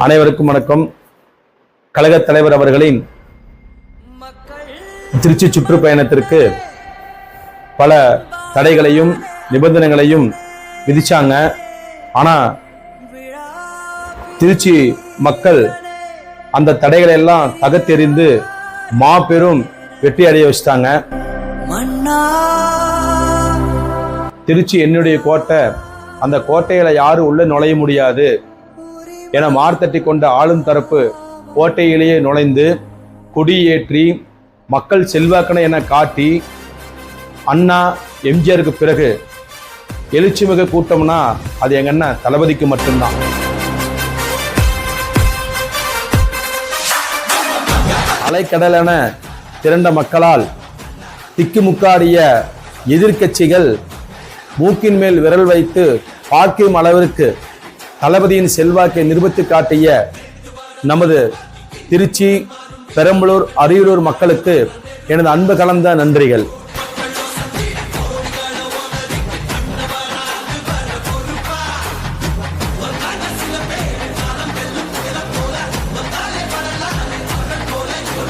அனைவருக்கும் வணக்கம். கழகத் தலைவர் அவர்களின் திருச்சி சுற்றுப்பயணத்திற்கு பல தடைகளையும் நிபந்தனைகளையும் விதிச்சாங்க. ஆனா திருச்சி மக்கள் அந்த தடைகளை எல்லாம் தகர்த்தெறிந்து மாபெரும் வெற்றி அடைய வச்சிட்டாங்க. திருச்சி என்னுடைய கோட்டை, அந்த கோட்டையில யாரும் உள்ள நுழைய முடியாது என மார்த்தட்டி கொண்ட ஆளும் தரப்பு கோட்டையிலேயே நுழைந்து கொடியேற்றி மக்கள் செல்வாக்கனை என காட்டி அண்ணா எம்ஜிஆருக்கு பிறகு எழுச்சிமிகு கூட்டம்னா அது எங்க அண்ணன் தளபதிக்கு மட்டும்தான். அலைக்கடலென திரண்ட மக்களால் திக்குமுக்காடிய எதிர்க்கட்சிகள் மூக்கின் மேல் விரல் வைத்து பார்க்கும் அளவிற்கு தளபதியின் செல்வாக்கை நிரூபித்து காட்டிய நமது திருச்சி, பெரம்பலூர், அரியலூர் மக்களுக்கு எனது அன்பு கலந்த நன்றிகள்.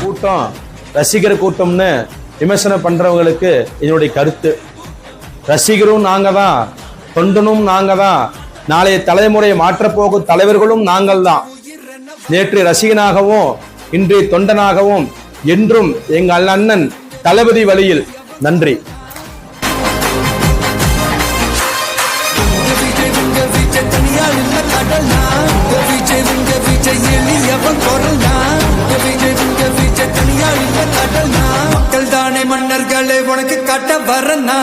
கூட்டம் ரசிகர் கூட்டம்னு விமர்சனம் பண்றவங்களுக்கு என்னுடைய கருத்து, ரசிகரும் நாங்க தான், தொண்டனும் நாங்க தான், நாளைய தலைமுறையை மாற்றப்போகும் தலைவர்களும் நாங்கள் தான். நேற்று ரசிகனாகவும் இன்றைய தொண்டனாகவும் என்றும் எங்கள் அண்ணன் தளபதி வழியில். நன்றி. மக்கள் தானே மன்னர்களே உனக்கு கட்ட வரனா